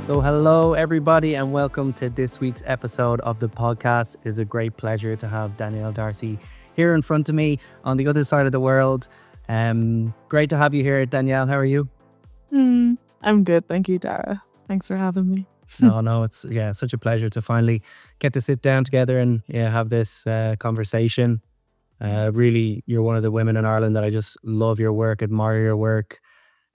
So hello everybody and welcome to this week's episode of the podcast. It is a great pleasure to have Danielle, Darcy here in front of me on the other side of the world. Great to have you here, Danielle. How are you? I'm good. Thank you, Dara. Thanks for having me. No, it's such a pleasure to finally get to sit down together and have this conversation. Really, you're one of the women in Ireland that I just love your work, admire your work.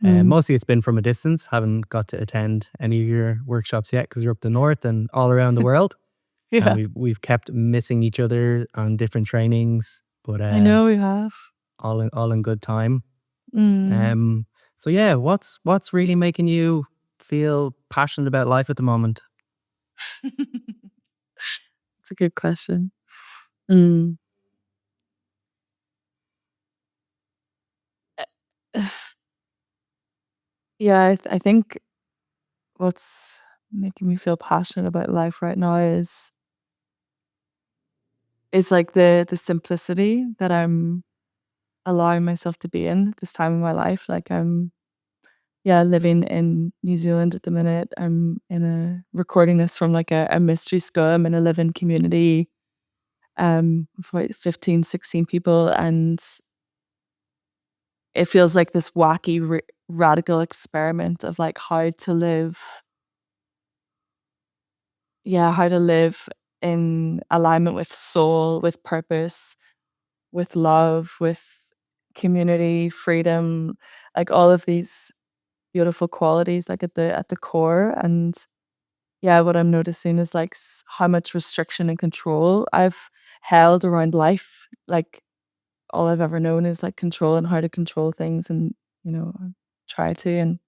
Mostly it's been from a distance. Haven't got to attend any of your workshops yet because you're up the north and all around the world. Yeah, And we've kept missing each other on different trainings, but I know we have. all in good time. Mm. So yeah, what's really making you feel passionate about life at the moment? It's a good question. Mm. Yeah, I think what's making me feel passionate about life right now is like the simplicity that I'm allowing myself to be in this time in my life. Like I'm living in New Zealand at the minute. I'm in a recording this from like a mystery school. I'm in a living community with like 15, 16 people, and it feels like this wacky radical experiment of like how to live in alignment with soul, with purpose, with love, with community, freedom, like all of these beautiful qualities like at the core. And yeah, what I'm noticing is like how much restriction and control I've held around life. Like all I've ever known is like control and how to control things, and try to. And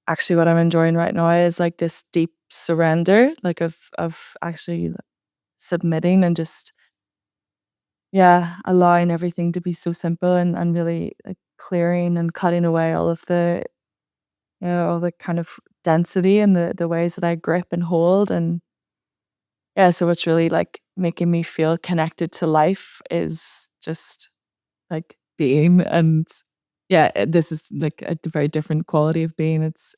actually, what I'm enjoying right now is like this deep surrender, like of actually submitting and just allowing everything to be so simple, and really like clearing and cutting away all of the all the kind of density and the ways that I grip and hold. And yeah, so what's really like making me feel connected to life is just like being. And this is like a very different quality of being. It's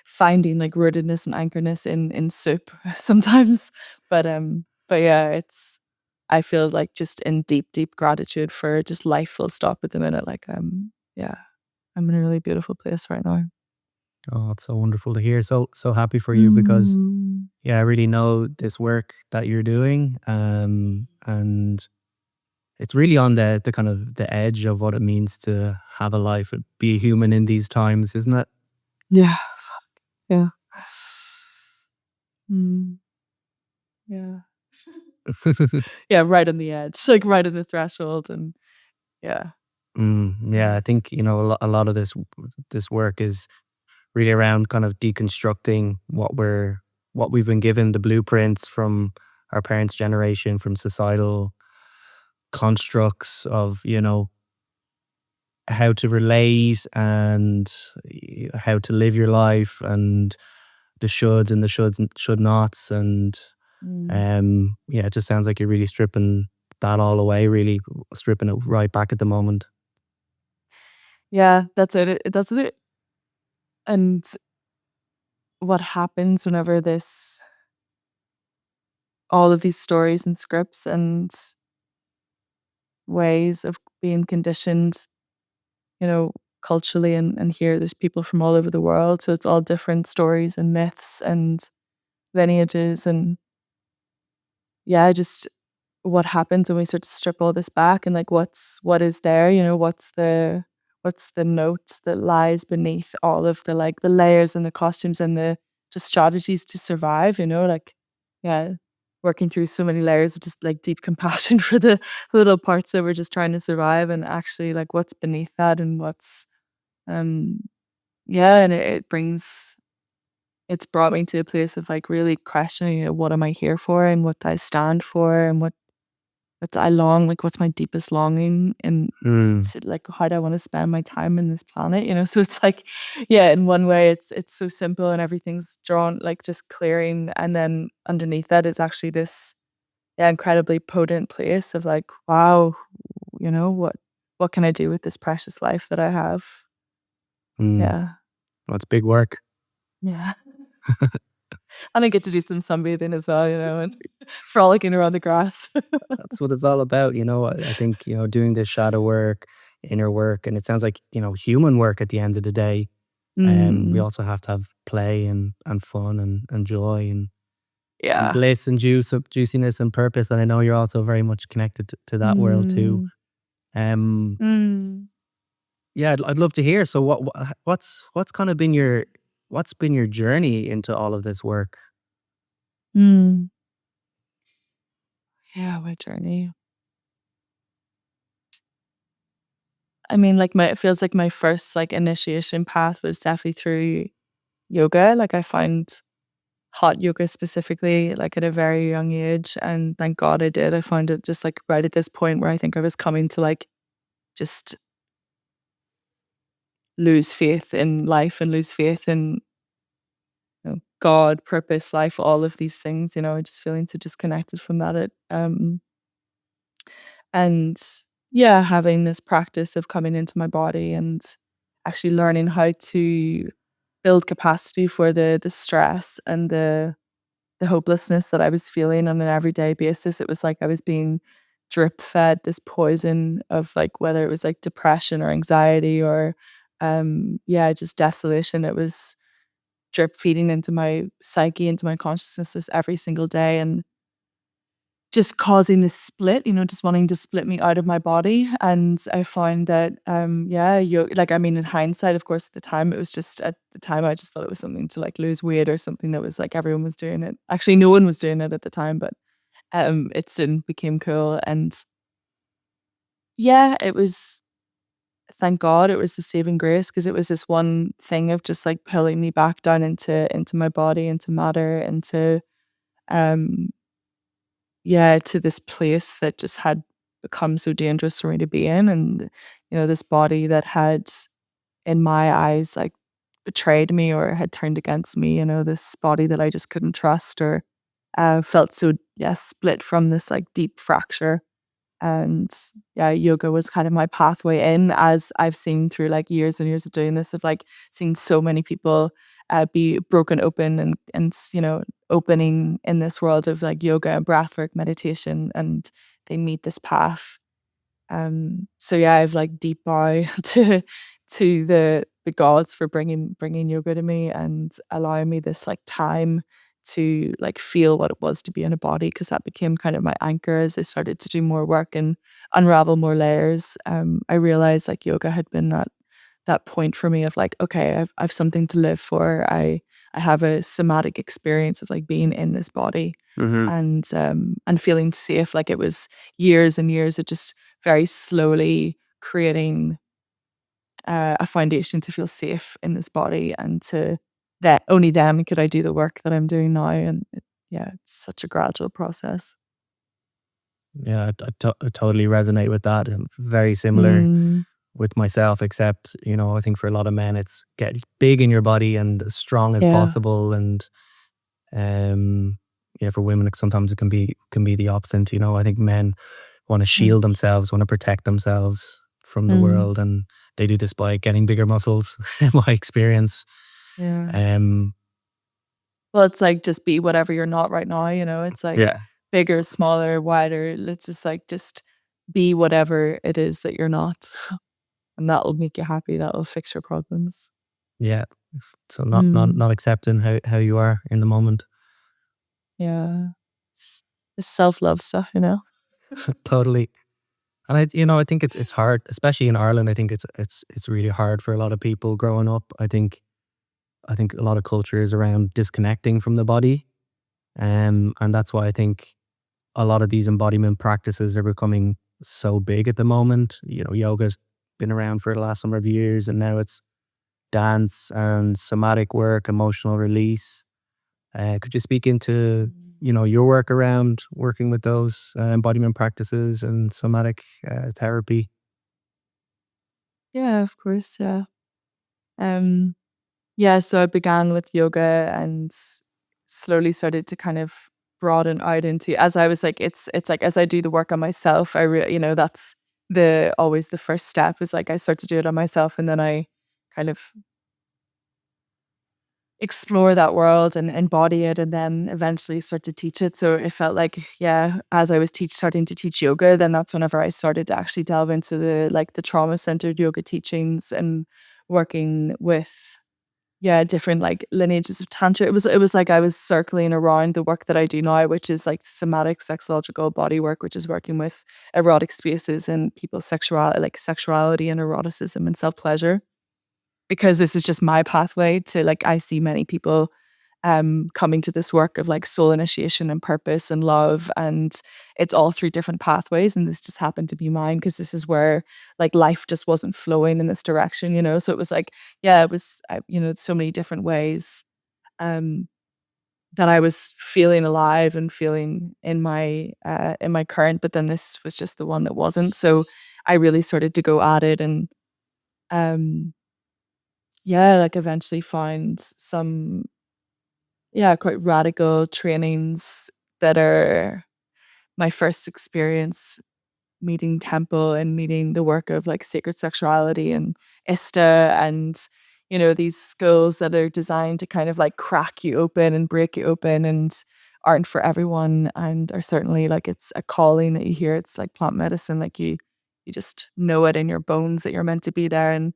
finding like rootedness and anchoredness in soup sometimes. But yeah, it's I feel like just in deep gratitude for just life full stop at the minute. Like I'm in a really beautiful place right now. Oh, it's so wonderful to hear. So happy for you because Mm. I really know this work that you're doing. And it's really on the kind of the edge of what it means to have a life, be a human in these times, isn't it? Yeah. Yeah. Mm. Yeah. Yeah, right on the edge, like right on the threshold. And yeah. Yeah, I Yes. think a lot of this work is really around kind of deconstructing what we've been given, the blueprints from our parents' generation, from societal constructs of how to relate and how to live your life and the shoulds and the should nots and Mm. it just sounds like you're really stripping that all away, really stripping it right back at the moment. Yeah, that's it. That's it. And what happens whenever this all of these stories and scripts and ways of being conditioned, you know, culturally, and here there's people from all over the world, so it's all different stories and myths and lineages. And yeah, just what happens when we start to strip all this back, and like what is there, what's the note that lies beneath all of the like the layers and the costumes and the just strategies to survive, like yeah, working through so many layers of just like deep compassion for the little parts that we're just trying to survive, and actually like what's beneath that, and what's um and it's brought me to a place of like really questioning, what am I here for, and what do I stand for, and what do I long, like what's my deepest longing, and Mm. like how do I want to spend my time in this planet, so it's like in one way it's so simple and everything's drawn like just clearing, and then underneath that is actually this incredibly potent place of like, wow, what can I do with this precious life that I have. Mm. Yeah. Well, it's big work. Yeah. And I get to do some sunbathing as well, and frolicking around the grass. That's what it's all about, you know. I think, you know, doing this shadow work, inner work, and it sounds like, you know, human work at the end of the day. We Mm, also have to have play and fun and joy and yeah. bliss and juiciness and purpose. And I know you're also very much connected to that world too. Mm, Um, mm, yeah, I'd love to hear. So what's kind of been what's been your journey into all of this work? mm. Yeah, my journey. I mean, like, it feels like my first, like, initiation path was definitely through yoga. Like, I found hot yoga specifically, like, at a very young age, and thank God I did. I found it just, like, right at this point where I think I was coming to, like, just lose faith in life and lose faith in, God, purpose, life, all of these things, just feeling so disconnected from that. And yeah, having this practice of coming into my body and actually learning how to build capacity for the stress and the hopelessness that I was feeling on an everyday basis. It was like I was being drip fed this poison of, like, whether it was like depression or anxiety or yeah, just desolation. It was drip feeding into my psyche, into my consciousness just every single day, and just causing this split, just wanting to split me out of my body. And I find that, yeah, like, I mean, in hindsight, of course, at the time, it was just at the time, I just thought it was something to, like, lose weight or something that was like everyone was doing it. Actually, no one was doing it at the time, but it soon became cool. And yeah, it was, thank God, it was a saving grace because it was this one thing of just, like, pulling me back down into my body, into matter, into um yeah, to this place that just had become so dangerous for me to be in. And, this body that had, in my eyes, like, betrayed me or had turned against me, this body that I just couldn't trust, or felt so, yeah, split from this, like, deep fracture. And yeah, yoga was kind of my pathway in, as I've seen through, like, years and years of doing this, of, like, seeing so many people be broken open and opening in this world of, like, yoga and breathwork meditation, and they meet this path. So yeah, I've, like, deep bow to the gods for bringing yoga to me and allowing me this, like, time to, like, feel what it was to be in a body, because that became kind of my anchor as I started to do more work and unravel more layers. I realized, like, yoga had been that point for me of, like, okay, I've something to live for. I have a somatic experience of, like, being in this body Hmm. and feeling safe. Like, it was years and years of just very slowly creating a foundation to feel safe in this body, and to that only then could I do the work that I'm doing now. And yeah, it's such a gradual process. Yeah, I totally resonate with that. Very similar Mm, with myself, except, you know, I think for a lot of men, it's get big in your body and as strong as yeah. possible. And yeah, for women, sometimes it can be the opposite. You know, I think men want to Mm, shield themselves, want to protect themselves from the mm, world, and they do this by getting bigger muscles. In my experience, yeah. um, Well, it's like, just be whatever you're not right now. It's like yeah, bigger, smaller, wider. Let's just, like, just be whatever it is that you're not, and that'll make you happy. That'll fix your problems. yeah. So Mm, not accepting how you are in the moment. yeah. S- It's self-love stuff. Totally. And I think it's hard, especially in Ireland. I think it's really hard for a lot of people growing up. I think a lot of culture is around disconnecting from the body, and that's why I think a lot of these embodiment practices are becoming so big at the moment. You know, yoga's been around for the last number of years, and now it's dance and somatic work, emotional release. Could you speak into, you know, your work around working with those embodiment practices and somatic therapy? Yeah, of course, yeah. Um, yeah, so I began with yoga and slowly started to kind of broaden out into, as I was like, it's like, as I do the work on myself, that's the always the first step, is like I start to do it on myself, and then I kind of explore that world and embody it and then eventually start to teach it. So it felt like, yeah, as I was starting to teach yoga, then that's whenever I started to actually delve into the trauma centered yoga teachings and working with, yeah, different like lineages of tantra. It was like I was circling around the work that I do now, which is like somatic sexological body work, which is working with erotic spaces and people's sexuality, like sexuality and eroticism and self-pleasure. Because this is just my pathway to, like, I see many people coming to this work of like soul initiation and purpose and love, and it's all through different pathways, and this just happened to be mine because this is where like life just wasn't flowing in this direction, you know. So it was like, yeah, it was you know, so many different ways um that I was feeling alive and feeling in my current, but then this was just the one that wasn't. So I really started to go at it and um yeah, like eventually found some, yeah, quite radical trainings that are my first experience meeting temple and meeting the work of like sacred sexuality and ista, and you know, these schools that are designed to kind of like crack you open and break you open and aren't for everyone, and are certainly like, it's a calling that you hear. It's like plant medicine, like you just know it in your bones that you're meant to be there. And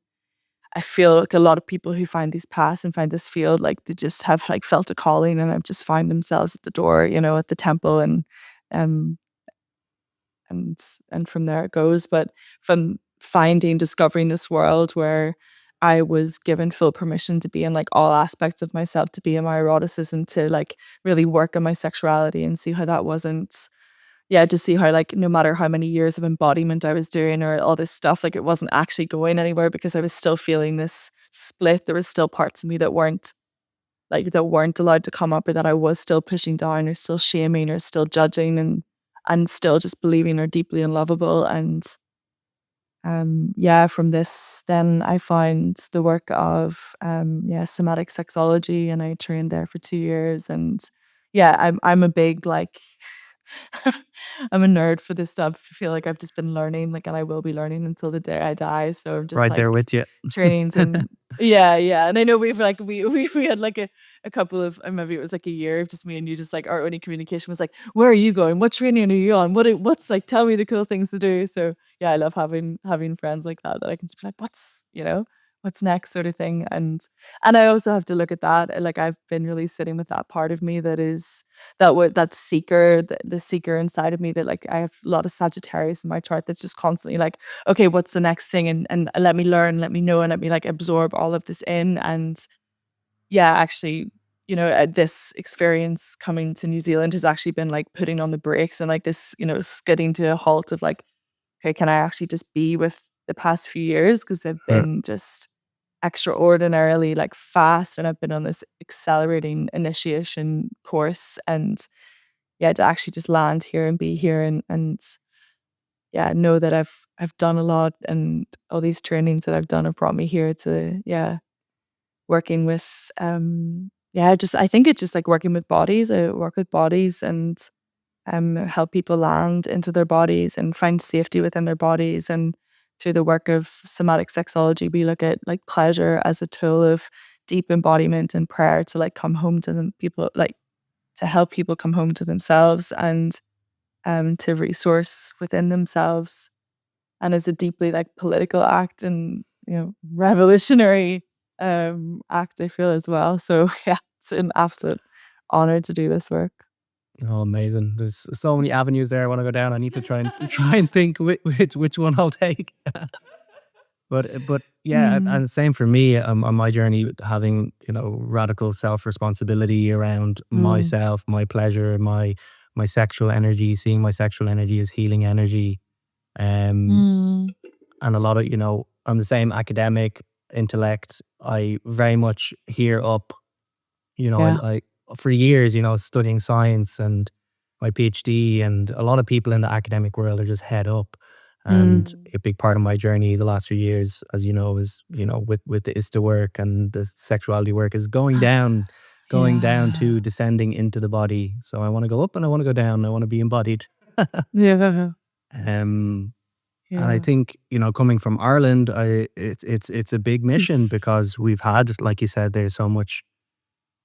I feel like a lot of people who find these paths and find this field, like they just have like felt a calling and have just find themselves at the door, you know, at the temple, um and and from there it goes. But from discovering this world where I was given full permission to be in like all aspects of myself, to be in my eroticism, to like really work on my sexuality and see how that wasn't, yeah, to see how like no matter how many years of embodiment I was doing or all this stuff, like it wasn't actually going anywhere because I was still feeling this split. There was still parts of me that weren't allowed to come up, or that I was still pushing down or still shaming or still judging, and still just believing are deeply unlovable. And yeah, from this then I found the work of yeah, somatic sexology, and I trained there for 2 years. And yeah, I'm a big like I'm a nerd for this stuff. I feel like I've just been learning, like, and I will be learning until the day I die. So I'm just Right there like with you. trainings and yeah, yeah. And I know we've like we had like a couple of maybe it was like a year of just me and you, just like our only communication was like, where are you going? What training are you on? What's like, tell me the cool things to do. So yeah, I love having friends like that I can just be like, what's, you know, what's next, sort of thing. And I also have to look at that. Like I've been really sitting with that part of me that is that seeker, the seeker inside of me, that like I have a lot of Sagittarius in my chart that's just constantly like, okay, what's the next thing? And let me learn, let me know, and let me like absorb all of this in. And yeah, actually, you know, this experience coming to New Zealand has actually been like putting on the brakes and like this, you know, skidding to a halt of like, okay, can I actually just be with the past few years? Because they've Uh, been just extraordinarily like fast, and I've been on this accelerating initiation course. And yeah, to actually just land here and be here and yeah, know that I've done a lot, and all these trainings that I've done have brought me here to, yeah, working with yeah, just I think it's just like working with bodies. I work with bodies and help people land into their bodies and find safety within their bodies. And through the work of somatic sexology, we look at like pleasure as a tool of deep embodiment and prayer to like come home to them, people, like to help people come home to themselves and to resource within themselves. And as a deeply like political act and, you know, revolutionary act, I feel, as well. So yeah, it's an absolute honor to do this work. oh, amazing. There's so many avenues there I want to go down. I need to try and try and think which one I'll take. But yeah, Mm, and same for me, on my journey, with having, you know, radical self responsibility around mm, myself, my pleasure, my sexual energy, seeing my sexual energy as healing energy. Um, mm, and a lot of, you know, I'm the same academic intellect. I very much hear up, you know, yeah. I for years, you know, studying science and my PhD, and a lot of people in the academic world are just head up. And Mm, a big part of my journey the last few years, as you know, is, you know, with the ISTA work and the sexuality work, is going down yeah. to descending into the body. So I want to go up and I want to go down. I want to be embodied. Yeah. Um, and I Yeah. think, you know, coming from Ireland, it's a big mission because we've had, like you said, there's so much.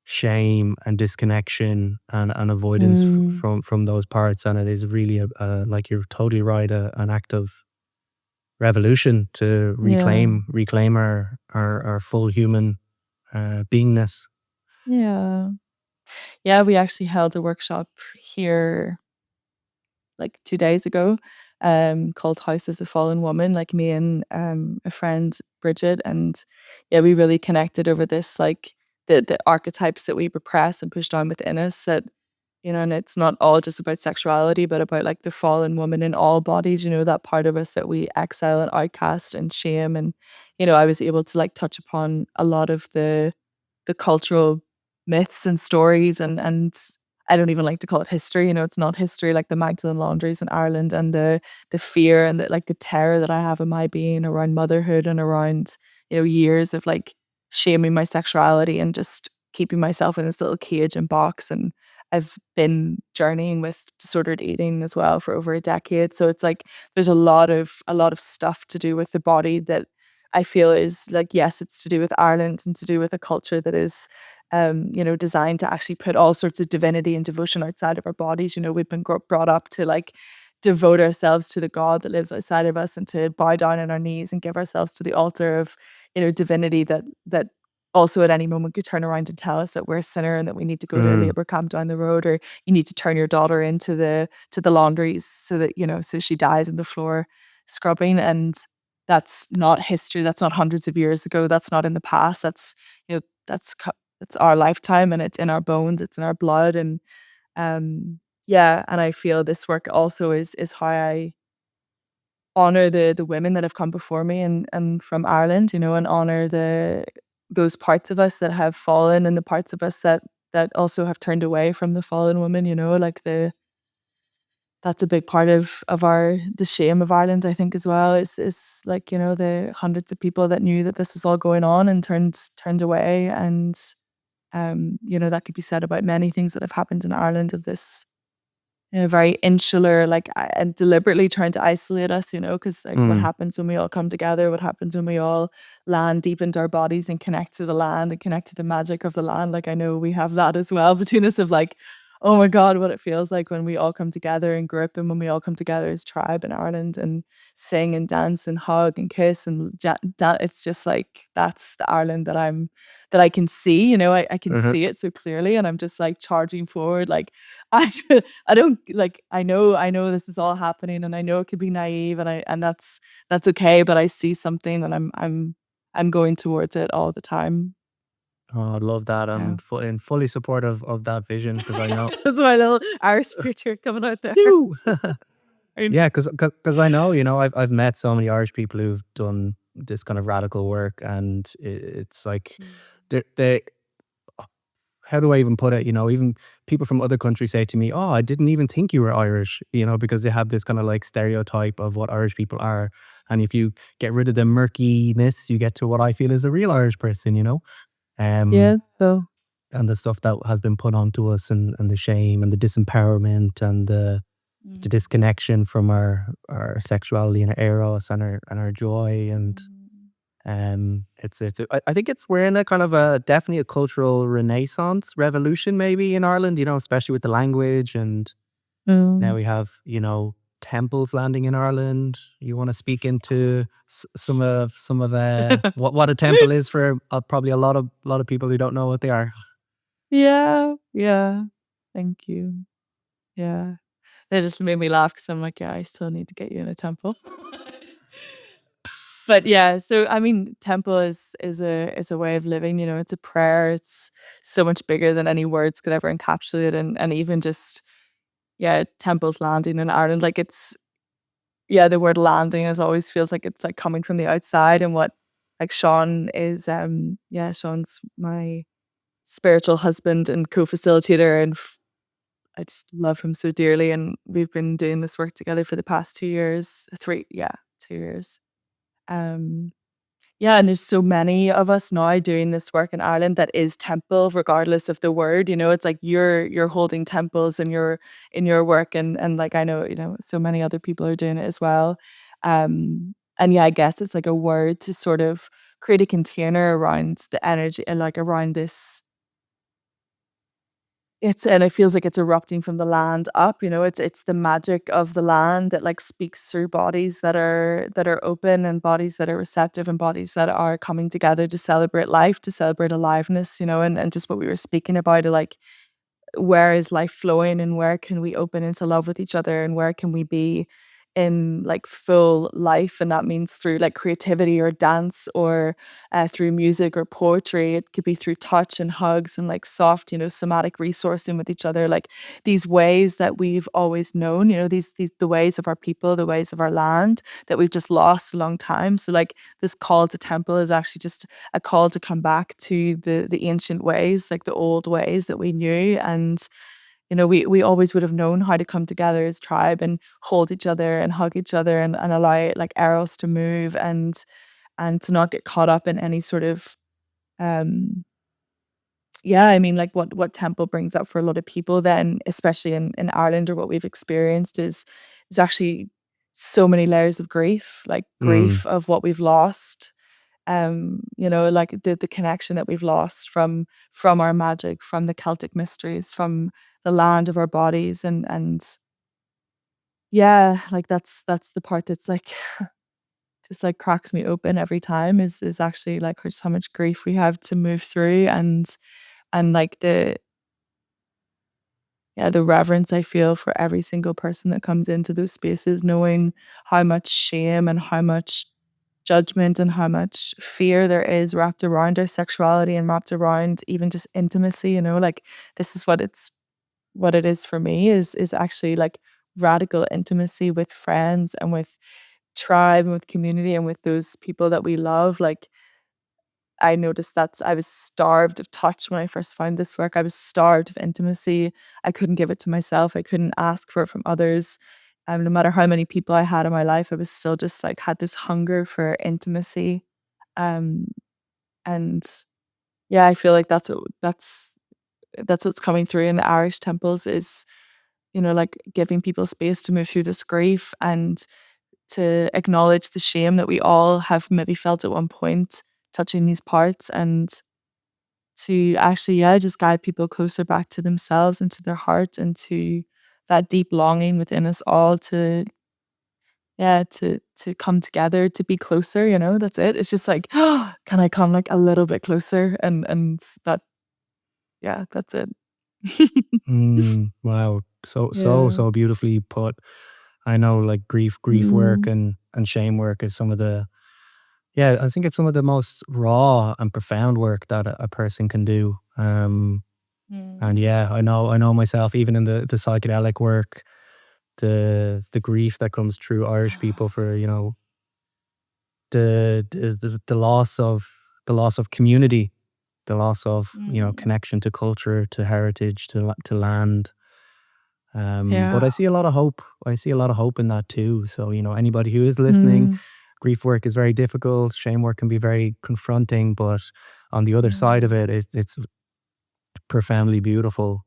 shame and disconnection and avoidance Mm, from those parts. And it is really like you're totally right, an act of revolution to yeah, reclaim our full human beingness. yeah. Yeah, we actually held a workshop here like 2 days ago, called House of the Fallen Woman, like me and, a friend, Bridget, and yeah, we really connected over this, like the archetypes that we repress and push down within us that, and it's not all just about sexuality, but about like the fallen woman in all bodies, that part of us that we exile and outcast and shame. And, I was able to like touch upon a lot of the cultural myths and stories and I don't even like to call it history, it's not history, like the Magdalen laundries in Ireland and the fear and the terror that I have in my being around motherhood and around, years of like shaming my sexuality and just keeping myself in this little cage and box. And I've been journeying with disordered eating as well for over a decade. So it's like there's a lot of stuff to do with the body that I feel is like, yes, it's to do with Ireland and to do with a culture that is designed to actually put all sorts of divinity and devotion outside of our bodies. We've been brought up to like devote ourselves to the God that lives outside of us and to bow down on our knees and give ourselves to the altar of, divinity that also at any moment could turn around and tell us that we're a sinner and that we need to go to a Mm, labor camp down the road, or you need to turn your daughter into the laundries so that, so she dies on the floor scrubbing. And that's not history. That's not hundreds of years ago. That's not in the past. That's it's our lifetime and it's in our bones, it's in our blood. And yeah, and I feel this work also is how I honor the women that have come before me and from Ireland, and honor those parts of us that have fallen and the parts of us that also have turned away from the fallen woman, like that's a big part of our the shame of Ireland, I think, as well, is like, the hundreds of people that knew that this was all going on and turned away. And that could be said about many things that have happened in Ireland of this, very insular, like, and deliberately trying to isolate us, because like what mm, happens when we all come together, what happens when we all land deep into our bodies and connect to the land and connect to the magic of the land. Like I know we have that as well between us of like, oh my God, what it feels like when we all come together in group and when we all come together as tribe in Ireland and sing and dance and hug and kiss and it's just like that's the Ireland that I can see, I can mhm. see it so clearly and I'm just like charging forward like I I don't like I know this is all happening and I know it could be naive and that's okay, but I see something and I'm going towards it all the time. Oh, I love that. Yeah. I'm in fully supportive of that vision because I know. That's my little Irish future coming out there. Phew. I Yeah, because I know, I've met so many Irish people who've done this kind of radical work, and it's like Mm. they how do I even put it? Even people from other countries say to me, "Oh, I didn't even think you were Irish," because they have this kind of like stereotype of what Irish people are. And if you get rid of the murkiness, you get to what I feel is a real Irish person. Yeah, Um, so and the stuff that has been put onto us, and the shame and the disempowerment and the Mm. disconnection from our sexuality and our eros and our joy. And Mm. I think we're in a kind of a definitely a cultural renaissance revolution maybe in Ireland, especially with the language. And now Mm. we have, temples landing in Ireland. You want to speak into some of what a temple is for probably a lot of people who don't know what they are. Yeah, yeah. Thank you. Yeah. That just made me laugh because 'cause I'm like, "Yeah, I still need to get you in a temple." But yeah, so I mean, temple is a way of living, it's a prayer, it's so much bigger than any words could ever encapsulate. And even just, yeah, temples landing in Ireland, like it's yeah, the word landing is always feels like it's like coming from the outside. And what like Sean is, yeah, Sean's my spiritual husband and co-facilitator, and I just love him so dearly, and we've been doing this work together for the past 2 years, 3 yeah, 2 years. Um Yeah, and there's so many of us now doing this work in Ireland that is temple regardless of the word, it's like you're holding temples in your work, and like I know, so many other people are doing it as well. And yeah, I guess it's like a word to sort of create a container around the energy and like around this and it feels like it's erupting from the land up, it's the magic of the land that, like, speaks through bodies that are open, and bodies that are receptive, and bodies that are coming together to celebrate life, to celebrate aliveness, and just what we were speaking about, like, where is life flowing, and where can we open into love with each other, and where can we be in, like, full life, and that means through, like, creativity or dance, or through music or poetry. It could be through touch and hugs and, like, soft, somatic resourcing with each other, like these ways that we've always known, these the ways of our people, the ways of our land that we've just lost a long time. So, like, this call to temple is actually just a call to come back to the ancient ways, like the old ways that we knew. And we always would have known how to come together as tribe and hold each other and hug each other, and allow, like, eros to move, and to not get caught up in any sort of, um yeah, I mean, like, what temple brings up for a lot of people then, especially in Ireland, or what we've experienced, is actually so many layers of grief, like Mm, grief of what we've lost, like the connection that we've lost from our magic, from the Celtic mysteries, from the land of our bodies, and yeah, like, that's the part that's, like, just, like, cracks me open every time, is actually, like, just how much grief we have to move through, and like the reverence I feel for every single person that comes into those spaces, knowing how much shame and how much judgment and how much fear there is wrapped around our sexuality, and wrapped around even just intimacy, like, this is what it is for me, is actually, like, radical intimacy with friends, and with tribe, and with community, and with those people that we love. Like, I noticed that I was starved of touch when I first found this work. I was starved of intimacy. I couldn't give it to myself. I couldn't ask for it from others. No matter how many people I had in my life, I was still just, like, had this hunger for intimacy. Um, and yeah, I feel like that's what's coming through in the Irish temples, is, like, giving people space to move through this grief, and to acknowledge the shame that we all have maybe felt at one point touching these parts, and to actually, yeah, just guide people closer back to themselves, and to their heart, and to that deep longing within us all to, yeah, to come together, to be closer, that's it. It's just like, can I come, like, a little bit closer? And that, yeah, that's it. wow. So, so, Yeah. so beautifully put. I know, like, grief work Mm. and shame work is some of the, yeah, I think it's some of the most raw and profound work that a person can do. And Mm. yeah, I know myself, even in the psychedelic work, the grief that comes through Irish people for, the loss of community, the loss of, Mm. connection to culture, to heritage, to land. But Yeah. I see a lot of hope. I see a lot of hope in that too. So, anybody who is listening, Mm. grief work is very difficult. Shame work can be very confronting, but on the other side of Mm. it, it's profoundly beautiful.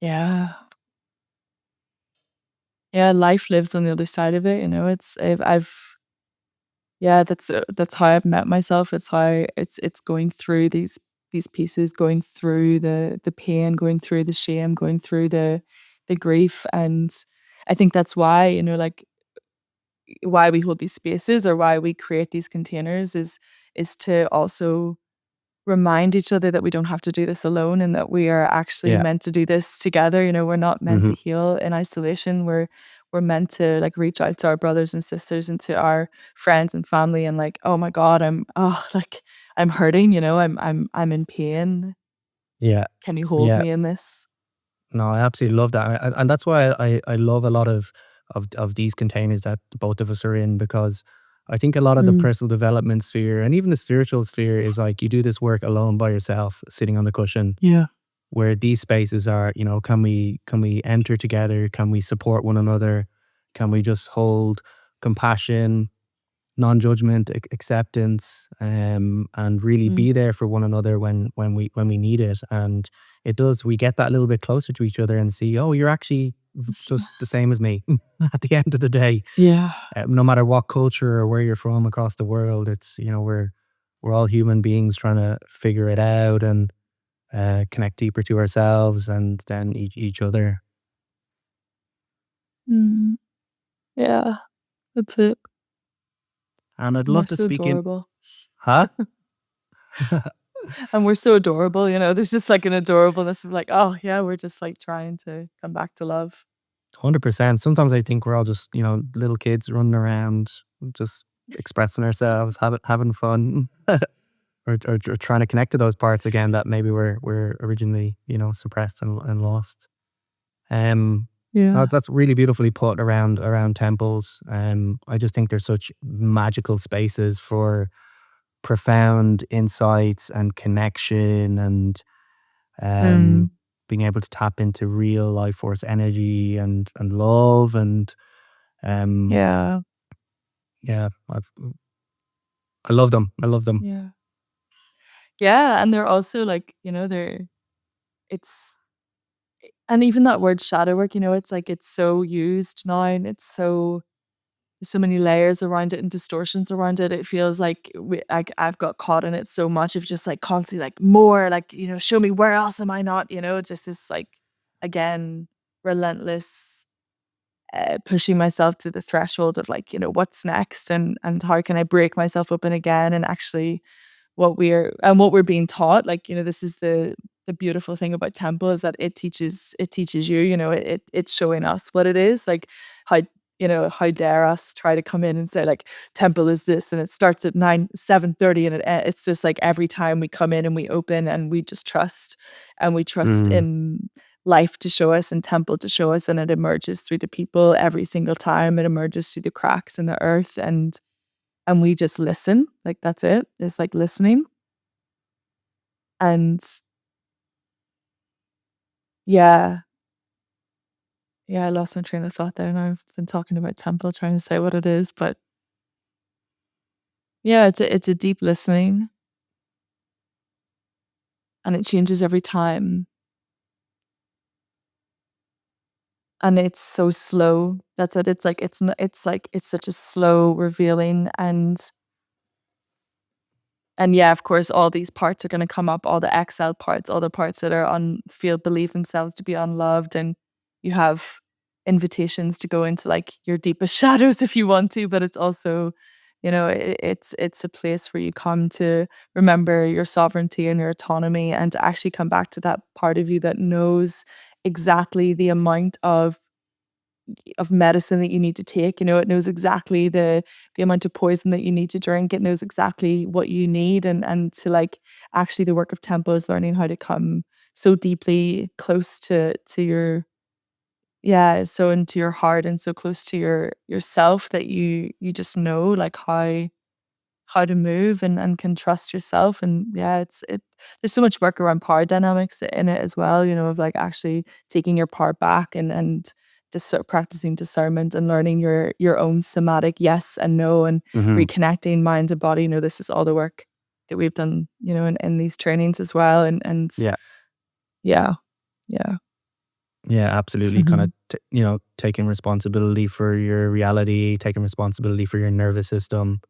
Yeah. Yeah, life lives on the other side of it, it's I've yeah, that's how I've met myself. It's how it's going through these pieces, going through the pain, going through the shame, going through the grief, and I think that's why, like, why we hold these spaces, or why we create these containers, is to also remind each other that we don't have to do this alone, and that we are actually Yeah. meant to do this together. We're not meant Hmm. to heal in isolation. We're meant to, like, reach out to our brothers and sisters, and to our friends and family, and, like, oh my God, like, I'm hurting, I'm in pain. Yeah. Can you hold Yeah. me in this? No, I absolutely love that, and that's why I love a lot of these containers that both of us are in, because I think a lot of the Mm. personal development sphere and even the spiritual sphere is like you do this work alone by yourself, sitting on the cushion. Yeah. Where these spaces are, can we enter together? Can we support one another? Can we just hold compassion, non-judgment, acceptance, and really Mm. be there for one another when we need it. And it does. We get that a little bit closer to each other and see, oh, you're actually just the same as me. At the end of the day, Yeah. no matter what culture or where you're from across the world, it's we're all human beings trying to figure it out. connect deeper to ourselves and then each other. Mm. Yeah, that's it. And I'd And we're love to so speak in, adorable. huh? And we're so adorable, there's just like an adorableness of like, oh yeah, we're just like trying to come back to love. 100%. Sometimes I think we're all just, little kids running around, just expressing ourselves, having fun, or trying to connect to those parts again that maybe were originally, suppressed and lost. Um, no, Yeah. that's really beautifully put around temples. I just think they're such magical spaces for profound insights and connection and um, Mm. being able to tap into real life force energy and love and um, Yeah. yeah, I love them. I love them. Yeah. Yeah, and they're also like, it's and even that word shadow work, it's like it's so used now and it's so there's so many layers around it and distortions around it. It feels like I've got caught in it so much of just like constantly like more like, show me where else am I not, just this like again relentless pushing myself to the threshold of like, what's next and how can I break myself open again and actually what we're being taught like this is the beautiful thing about temple is that it teaches you it's showing us what it is like how how dare us try to come in and say like temple is this and it starts at 7:30 and it's just like every time we come in and we open and we just trust and we trust Mm, in life to show us and temple to show us and it emerges through the people every single time it emerges through the cracks in the earth and we just listen, like, that's it. It's like listening, and yeah, yeah, I lost my train of thought there, and I've been talking about temple, trying to say what it is, but yeah, it's a deep listening, and it changes every time, and it's so slow. That's it. It's like it's like it's such a slow revealing and yeah, of course, all these parts are gonna come up, all the exiled parts, all the parts that are feel believe themselves to be unloved, and you have invitations to go into, like, your deepest shadows if you want to, but it's also, it's a place where you come to remember your sovereignty and your autonomy and to actually come back to that part of you that knows exactly the amount of medicine that you need to take, it knows exactly the amount of poison that you need to drink, it knows exactly what you need and to, like, actually the work of tempo is learning how to come so deeply close to your yeah, so into your heart and so close to yourself that you just know, like, how to move and can trust yourself and yeah there's so much work around power dynamics in it as well of like actually taking your power back and just sort of practicing discernment and learning your own somatic yes and no and hmm. reconnecting mind and body this is all the work that we've done in these trainings as well and Yeah, yeah yeah yeah, absolutely. Kind of, taking responsibility for your reality, taking responsibility for your nervous system.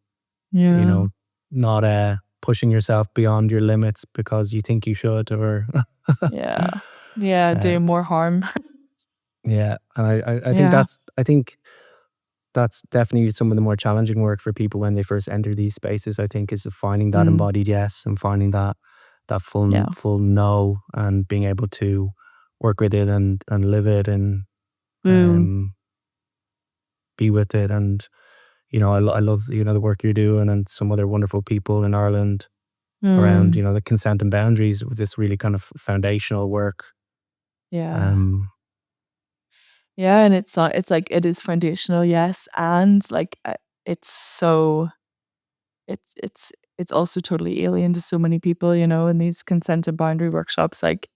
You yeah know, not pushing yourself beyond your limits because you think you should, or yeah yeah uh, doing more harm yeah. And I think yeah that's definitely some of the more challenging work for people when they first enter these spaces. I think is finding that mm, embodied yes and finding that full yeah full no and being able to work with it and live it and mm, um, be with it. And I love the work you're doing and some other wonderful people in Ireland around mm, the consent and boundaries with this really kind of foundational work. yeah Um, Yeah, and it's like it is foundational, yes, and like it's so it's also totally alien to so many people, in these consent and boundary workshops. Like,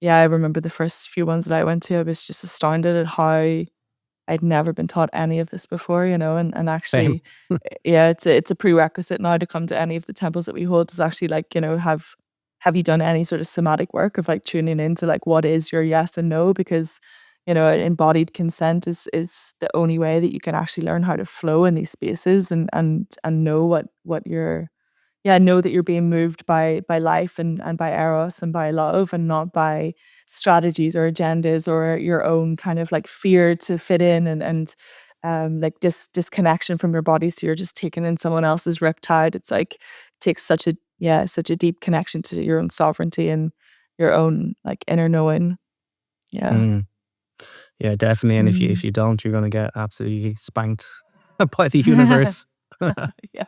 yeah, I remember the first few ones that I went to, I was just astounded at how I'd never been taught any of this before, and same. actually, yeah, it's a prerequisite now to come to any of the temples that we hold is actually like, have you done any sort of somatic work of like tuning into like what is your yes and no? Because, embodied consent is the only way that you can actually learn how to flow in these spaces and know what your yeah, know that you're being moved by life and by eros and by love and not by strategies or agendas or your own kind of like fear to fit in and like disconnection from your body. So you're just taking in someone else's riptide. It's like takes such a deep connection to your own sovereignty and your own like inner knowing. Yeah. Mm. Yeah, definitely. And if Mm. you don't, you're gonna get absolutely spanked by the universe. Yeah.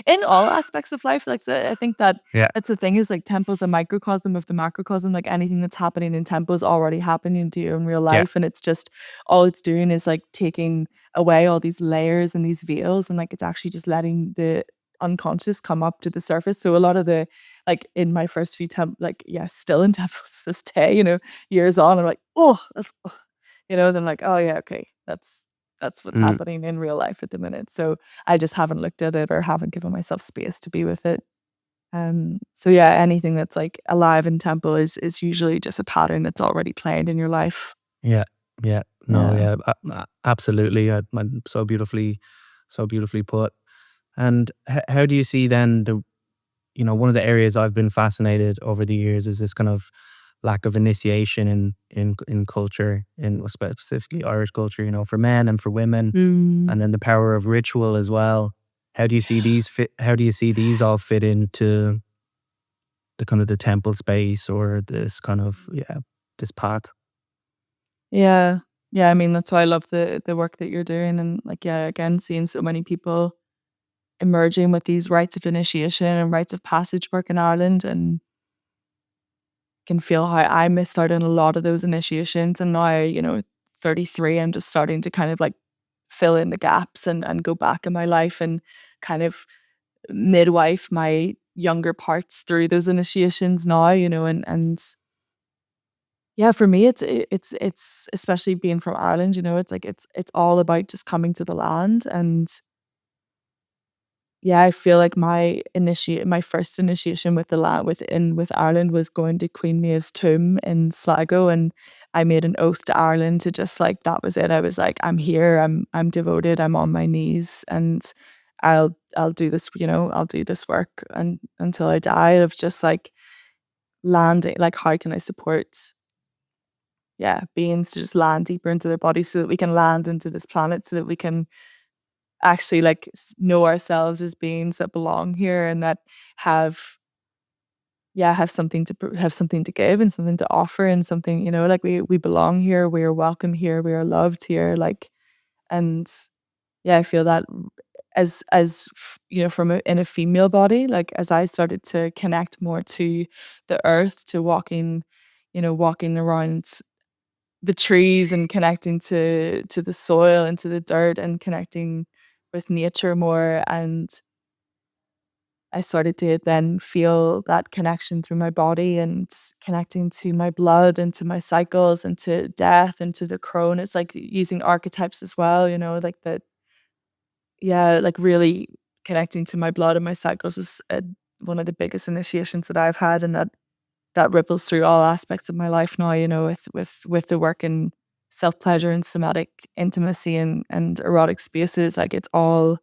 In all aspects of life, like, so I think that Yeah, that's the thing is, like, tempo's a microcosm of the macrocosm, like, anything that's happening in tempo is already happening to you in real yeah. life, and it's just all it's doing is, like, taking away all these layers and these veils, and, like, it's actually just letting the unconscious come up to the surface, so a lot of the like, in my first few like, yeah, still in tempos to this day, years on, I'm like, "Oh, that's" then like, "Oh, yeah, okay, that's what's Mm, happening in real life at the minute." So I just haven't looked at it or haven't given myself space to be with it. So yeah, anything that's like alive in tempo is usually just a pattern that's already playing in your life. yeah, yeah. No, Yeah. yeah, absolutely. So beautifully put. And how do you see then one of the areas I've been fascinated over the years is this kind of lack of initiation in culture, in specifically Irish culture, for men and for women, Mm. and then the power of ritual as well. How do you see these all fit into the kind of the temple space or this kind of, yeah, this path? Yeah. Yeah, I mean, that's why I love the work that you're doing and like, yeah, again, seeing so many people emerging with these rites of initiation and rites of passage work in Ireland and can feel how I missed out on a lot of those initiations and now, 33, I'm just starting to kind of like fill in the gaps and go back in my life and kind of midwife my younger parts through those initiations now, and yeah, for me, it's especially being from Ireland, it's like it's all about just coming to the land and yeah, I feel like my first initiation with the land with Ireland was going to Queen Maeve's tomb in Sligo, and I made an oath to Ireland to just like that was it. I was like, "I'm here, I'm devoted, I'm on my knees, and I'll do this, I'll do this work and until I die," of just like landing like, how can I support, yeah, beings to just land deeper into their body so that we can land into this planet, so that we can actually like know ourselves as beings that belong here and that have have something to have something to give and something to offer and something like we belong here, we are welcome here, we are loved here, like, and yeah, I feel that from in a female body, like as I started to connect more to the earth, to walking around the trees and connecting to the soil and to the dirt and connecting with nature more, and I started to then feel that connection through my body and connecting to my blood and to my cycles and to death and to the crone. It's like using archetypes as well, like the yeah, like really connecting to my blood and my cycles is one of the biggest initiations that I've had, and that ripples through all aspects of my life now, with the work in self-pleasure and somatic intimacy and erotic spaces, like, it's all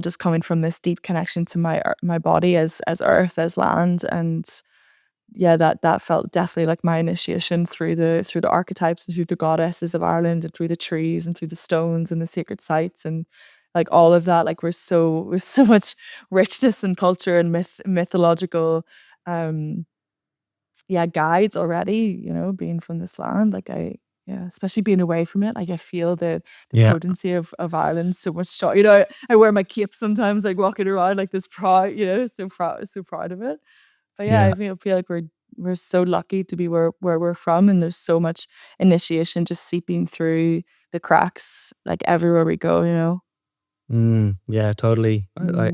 just coming from this deep connection to my body as earth, as land, and, yeah, that felt definitely like my initiation through the archetypes and through the goddesses of Ireland and through the trees and through the stones and the sacred sites and, like, all of that, like, we're so much richness and culture and mythological, um yeah, guides already, being from this land, like yeah, especially being away from it, like I feel the Yeah. potency of Ireland so much strong. I wear my cape sometimes, like walking around like this proud, so proud of it. But yeah, Yeah. feel like we're so lucky to be where we're from, and there's so much initiation just seeping through the cracks, like everywhere we go. Yeah, totally. Yeah.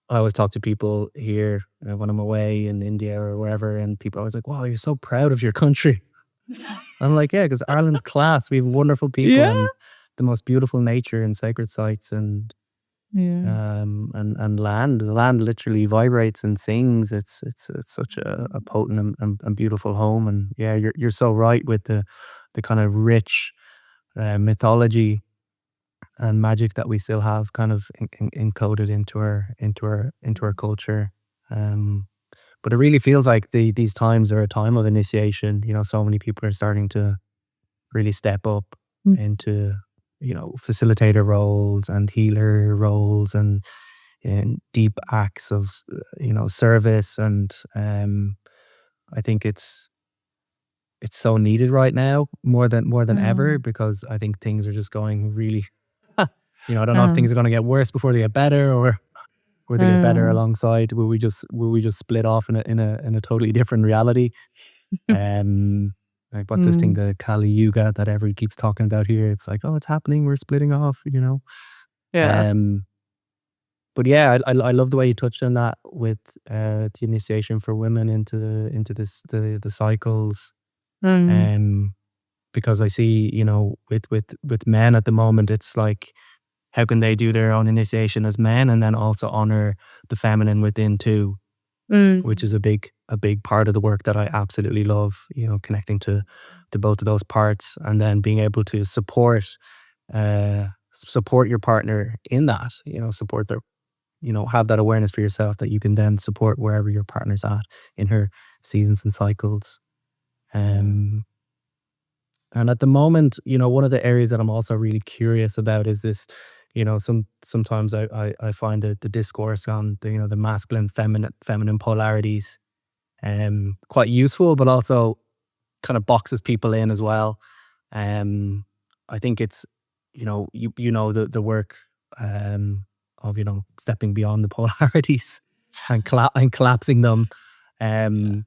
I always talk to people here when I'm away in India or wherever, and people are always like, "Wow, you're so proud of your country." I'm like, "Yeah, because Ireland's class. We have wonderful people Yeah. and the most beautiful nature and sacred sites Yeah. and land. The land literally vibrates and sings. It's such a potent and beautiful home. And yeah, you're so right with the kind of rich mythology and magic that we still have kind of encoded into our culture. Um, but it really feels like these times are a time of initiation. So many people are starting to really step up Mm. into facilitator roles and healer roles and deep acts of service, and I think it's so needed right now more than ever, Mm. because I think things are just going really I don't know if Mm. things are going to get worse before they get better, or they get better Mm. alongside. Will we just split off in a totally different reality? Um, like, what's this thing, Mm. the Kali Yuga that everybody keeps talking about here? It's like, oh, it's happening. We're splitting off. Yeah. Um, but yeah, I love the way you touched on that with the initiation for women into the cycles. Mm. Um, because I see, with men at the moment, it's like, how can they do their own initiation as men and then also honor the feminine within too, which Mm. is a big part of the work that I absolutely love. Connecting to both of those parts, and then being able to support your partner in that. Support their, have that awareness for yourself that you can then support wherever your partner's at in her seasons and cycles. Yeah. Um, and at the moment, one of the areas that I'm also really curious about is this. Sometimes I find the discourse on the masculine feminine polarities quite useful, but also kind of boxes people in as well. Um, I think it's the work of stepping beyond the polarities and collapsing them. Yeah. Um,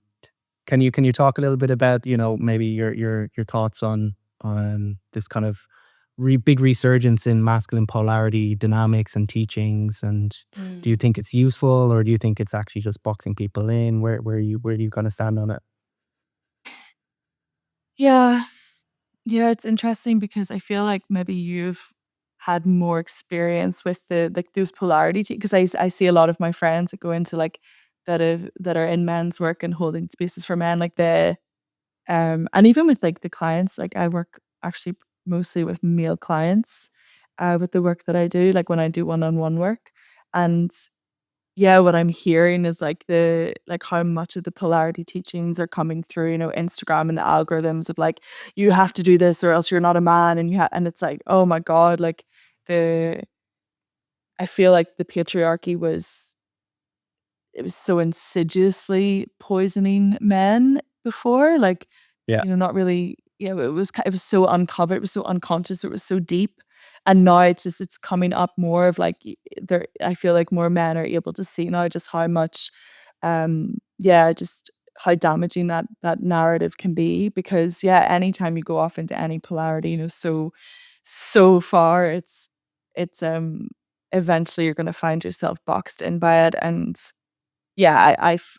can you talk a little bit about maybe your thoughts on this kind of big resurgence in masculine polarity dynamics and teachings, and do you Mm. think it's useful, or do you think it's actually just boxing people in? Where do you kind of stand on it? Yeah. Yeah, it's interesting because I feel like maybe you've had more experience with the like those polarity because I see a lot of my friends that go into like that are in men's work and holding spaces for men like and even with like the clients like I work actually mostly with male clients with the work that I do like when I do one-on-one work and yeah, what I'm hearing is like the like how much of the polarity teachings are coming through, Instagram and the algorithms of like, you have to do this or else you're not a man and and it's like, oh my God, like the I feel like the patriarchy was it was so insidiously poisoning men before, like, Yeah. not really it was so uncovered, it was so unconscious, it was so deep, and now it's coming up more of, like, there I feel like more men are able to see now just how much, yeah, just how damaging that narrative can be because, yeah, anytime you go off into any polarity, so far, it's eventually you're gonna find yourself boxed in by it, and yeah,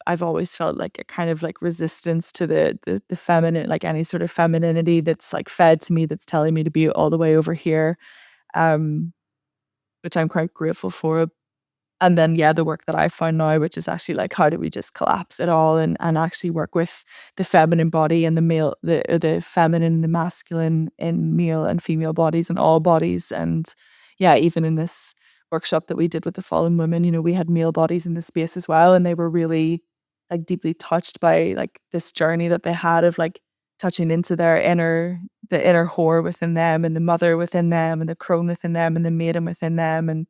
I've always felt like a kind of like resistance to the feminine, like any sort of femininity that's like fed to me that's telling me to be all the way over here, um, which I'm quite grateful for. And then yeah, the work that I found now, which is actually like how do we just collapse it all and actually work with the feminine body and the feminine and the masculine in male and female bodies and all bodies. And yeah, even in this workshop that we did with the fallen women, we had male bodies in the space as well. And they were really like deeply touched by like this journey that they had of like touching into the inner whore within them and the mother within them and the crone within them and the maiden within them and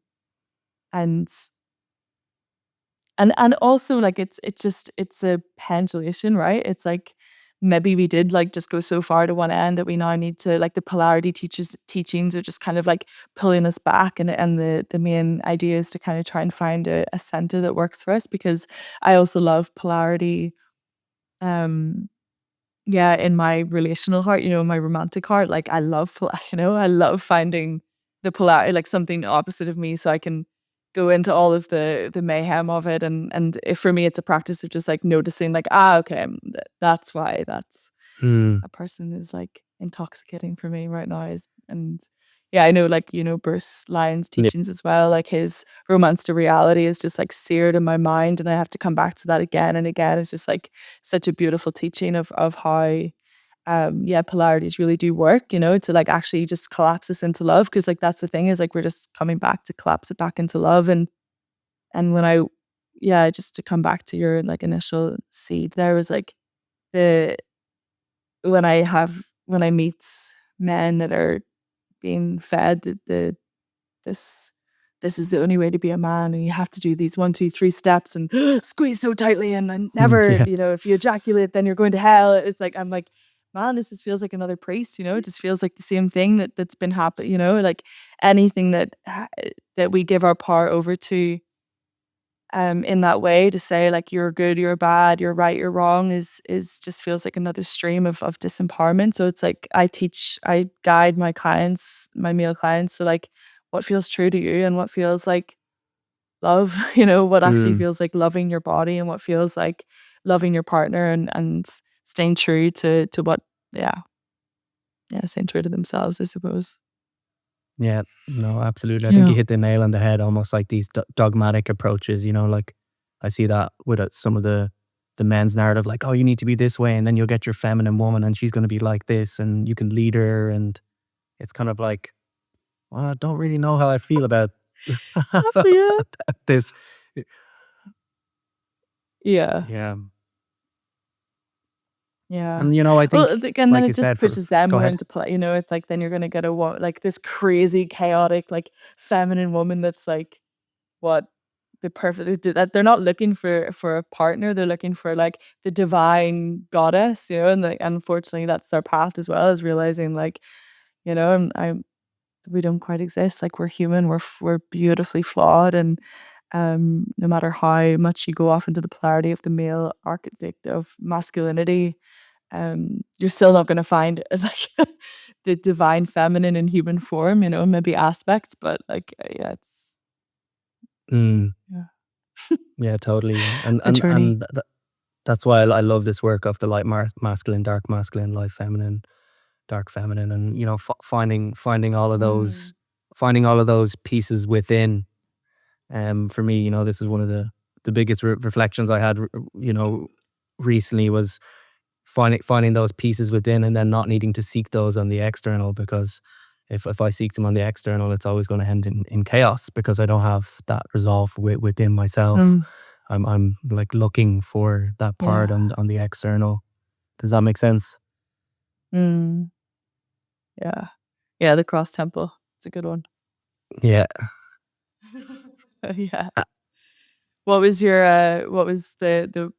and also, like, it's just it's a pendulation, right? It's like, maybe we did, like, just go so far to one end that we now need to like, the polarity teachings are just kind of, like, pulling us back, and the main idea is to kinda try and find a center that works for us because I also love polarity, um yeah, in my relational heart, my romantic heart, like, I love I love finding the polarity, like, something opposite of me so I can go into all of the mayhem of it, and if for me, it's a practice of just, like, noticing, like, okay, that's why that's Hmm. a person is, like, intoxicating for me right now is and yeah, I know, like, Bruce Lyon's Yeah. teachings as well, like, his romance to reality is just, like, seared in my mind, and I have to come back to that again and again. It's just, like, such a beautiful teaching of how, yeah, polarities really do work, to like actually just collapse us into love. Cause like that's the thing is like we're just coming back to collapse it back into love. And when yeah, just to come back to your like initial seed, there was like the when I meet men that are being fed this this is the only way to be a man, and you have to do these 1, 2, 3 steps and squeeze so tightly, and never, Yeah. if you ejaculate, then you're going to hell. It's like I'm like, man, this just feels like another priest. It just feels like the same thing that's been happening. Like anything that we give our power over to, in that way to say like you're good, you're bad, you're right, you're wrong is just feels like another stream of disempowerment. So it's like I guide my clients, my male clients, to like what feels true to you and what feels like love, what actually Mm. feels like loving your body and what feels like loving your partner and staying true to what, yeah, yeah, staying true to themselves, I suppose. Yeah, no, absolutely. I think Yeah. you hit the nail on the head. Almost like these dogmatic approaches. Like I see that with some of the men's narrative, like, oh, you need to be this way, and then you'll get your feminine woman, and she's going to be like this, and you can lead her, and it's kind of like, well, I don't really know how I feel about Yeah. this. Yeah. Yeah, Yeah. and I Well, think, and then like it you just said, for pushes them go more ahead. into play, it's like then you're gonna get like this crazy, chaotic, like feminine woman that's like what the perfect that they're not looking for a partner, they're looking for like the divine goddess, and like unfortunately that's our path as well, is realizing like, I'm we don't quite exist. Like we're human, we're beautifully flawed, and no matter how much you go off into the polarity of the male archetype of masculinity, you're still not gonna find like the divine feminine in human form, maybe aspects, but like, yeah, it's Mm, yeah, yeah, totally, and a and journey. and that's why I love this work of the light masculine, dark masculine, light feminine, dark feminine, and finding all of Mm. those pieces within. For me, this is one of the biggest reflections I had, you know, recently, was finding those pieces within, and then not needing to seek those on the external, because if I seek them on the external, it's always going to end in chaos, because I don't have that resolve within myself. Mm. I'm like looking for that part Yeah. on the external. Does that make sense? Mm. Yeah. Yeah, the cross temple. It's a good one. Yeah. Yeah. Uh, What was the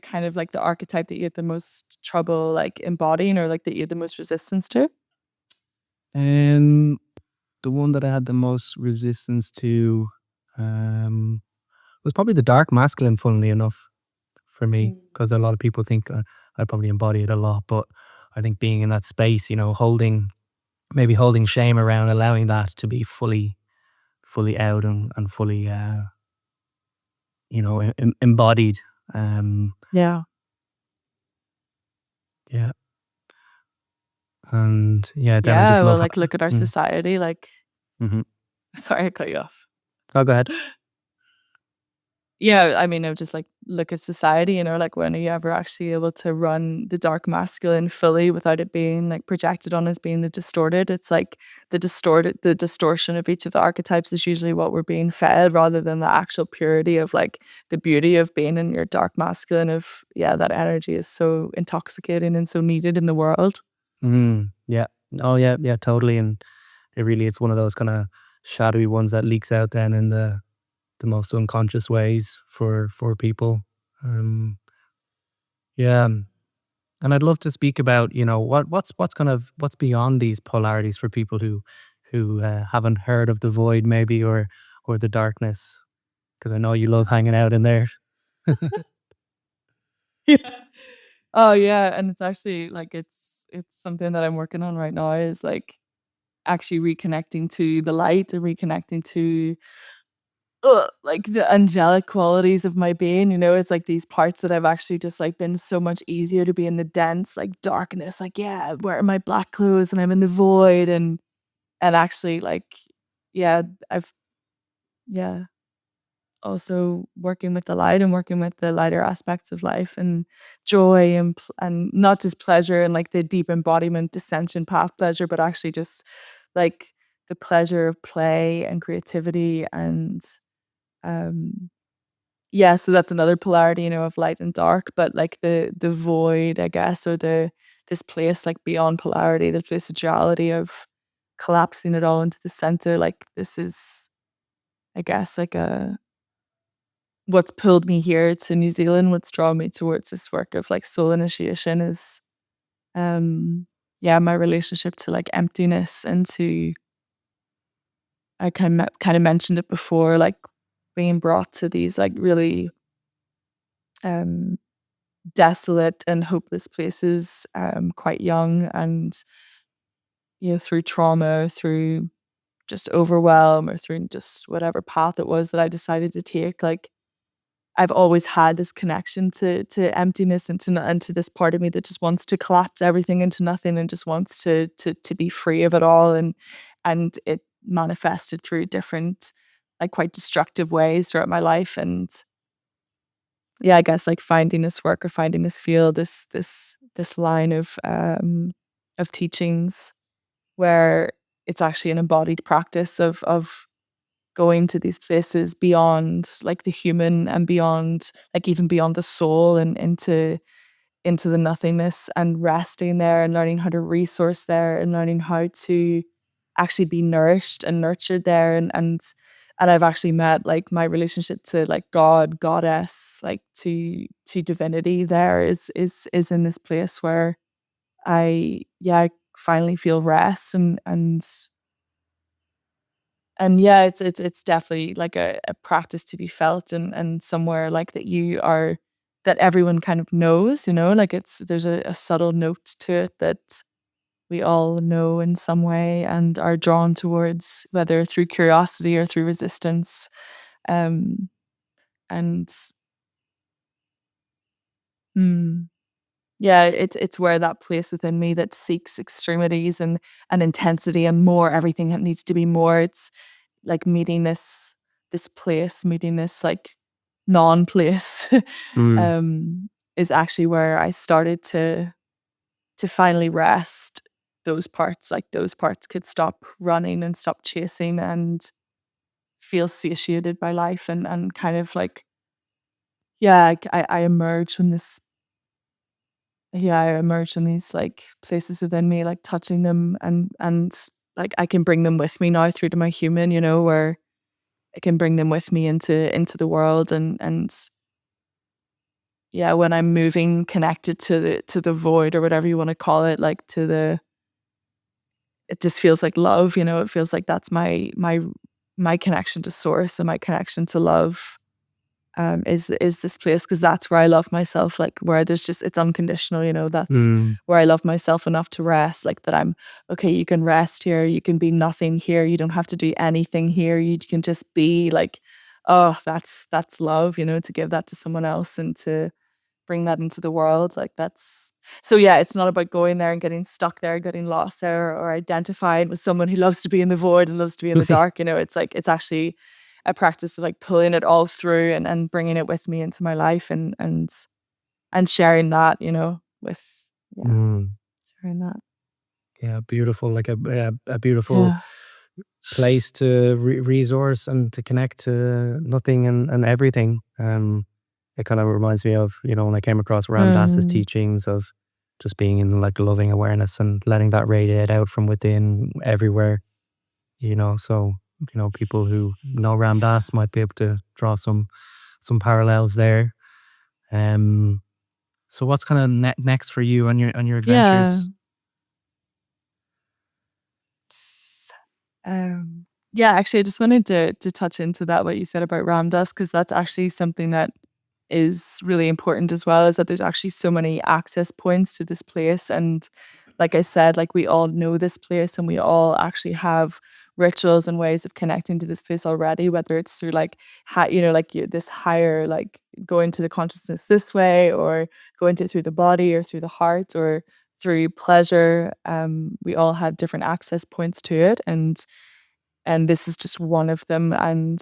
kind of like the archetype that you had the most trouble like embodying, or like that you had the most resistance to? Um, the one that I had the most resistance to, um, was probably the dark masculine. Funnily enough, for me, Mm. because a lot of people think I probably embody it a lot, but I think being in that space, holding shame around allowing that to be fully out, and fully, embodied. Um, Yeah. yeah, and yeah, then I just Yeah, well, love. like, look at our society, like Mm-hmm. sorry, I cut you off. Oh, go ahead. Yeah, I mean, I would just, like, look at society, like, when are you ever actually able to run the dark masculine fully without it being, like, projected on as being the distorted? It's like the distortion of each of the archetypes is usually what we're being fed, rather than the actual purity of, like, the beauty of being in your dark masculine of, yeah, that energy is so intoxicating and so needed in the world. Yeah. Oh, yeah, yeah, totally. And it's one of those kind of shadowy ones that leaks out then in the most unconscious ways for people. Um, yeah, and I'd love to speak about, what's beyond these polarities for people who haven't heard of the void, maybe, or the darkness, because I know you love hanging out in there. Yeah. Oh, yeah, and it's actually, like, it's something that I'm working on right now, is, like, actually reconnecting to the light and reconnecting to, like, the angelic qualities of my being, it's, like, these parts that I've actually just, like, been so much easier to be in the dense, like, darkness, like, yeah, wearing my black clothes and I'm in the void, and actually, like, yeah, I've yeah, also working with the light and working with the lighter aspects of life and joy and not just pleasure and like the deep embodiment descension path pleasure, but actually just like the pleasure of play and creativity and um yeah, so that's another polarity, of light and dark, but like the void, I guess, or this place like beyond polarity, the place of duality of collapsing it all into the center. Like this is, I guess, like a what's pulled me here to New Zealand, what's drawn me towards this work of like soul initiation is um yeah, my relationship to like emptiness and to I kind of mentioned it before, like being brought to these like really um desolate and hopeless places, quite young and, through trauma, through just overwhelm or through just whatever path it was that I decided to take, like, I've always had this connection to emptiness and to this part of me that just wants to collapse everything into nothing and just wants to be free of it all, and it manifested through different, like, quite destructive ways throughout my life, and yeah, I guess like finding this work or finding this field, this line of teachings where it's actually an embodied practice of going to these places beyond like the human and beyond like even beyond the soul and into the nothingness and resting there and learning how to resource there and learning how to actually be nourished and nurtured there and I've actually met like my relationship to like God, goddess, like to divinity there is in this place where I finally feel rest and yeah, it's definitely like a practice to be felt and somewhere like that you are that everyone kind of knows, like it's there's a subtle note to it that we all know in some way and are drawn towards, whether through curiosity or through resistance. Um, and mm, yeah, it's where that place within me that seeks extremities and intensity and more, everything that needs to be more. It's like meeting this place, meeting this like non-place, Mm, um, is actually where I started to finally rest those parts. Like those parts could stop running and stop chasing and feel satiated by life and kind of like yeah, I emerge from this yeah, I emerge from these like places within me, like touching them like I can bring them with me now through to my human, where I can bring them with me into the world and yeah, when I'm moving connected to the void or whatever you want to call it, like to the it just feels like love, it feels like that's my connection to source and my connection to love is this place because that's where I love myself, like where there's just it's unconditional, that's mm, where I love myself enough to rest, like that I'm okay, you can rest here, you can be nothing here, you don't have to do anything here, you can just be like, oh, that's love, to give that to someone else and to bring that into the world. Like that's so yeah, it's not about going there and getting stuck there, getting lost there, or identifying with someone who loves to be in the void and loves to be in the dark. It's like it's actually a practice of like pulling it all through and bringing it with me into my life and sharing that, with yeah, mm. sharing that. Yeah, beautiful. Like a beautiful Yeah. place to resource and to connect to nothing and everything. It kind of reminds me of, when I came across Ram Dass's Mm, teachings of just being in like loving awareness and letting that radiate out from within everywhere, So, people who know Ram Dass might be able to draw some parallels there. Um, so what's kind of next for you on your yeah. adventures? S yeah, actually, I just wanted to touch into that, what you said about Ramdas, because that's actually something that is really important as well, is that there's actually so many access points to this place, and like I said, like, we all know this place, and we all actually have rituals and ways of connecting to this place already, whether it's through, like, like, you this higher, like, going to the consciousness this way, or going to it through the body or through the heart or through pleasure. We all have different access points to it, and this is just one of them. And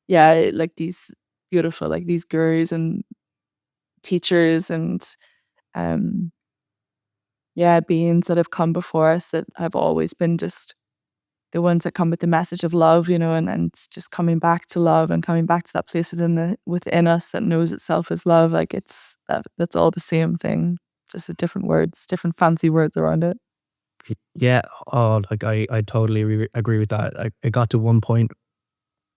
yeah, like these beautiful, like these gurus and teachers and um yeah, beings that have come before us that have always been just the ones that come with the message of love, and just coming back to love and coming back to that place within us that knows itself as love. Like that's all the same thing, just with different words, different fancy words around it. Yeah. Oh, like I totally agree with that. It got to one point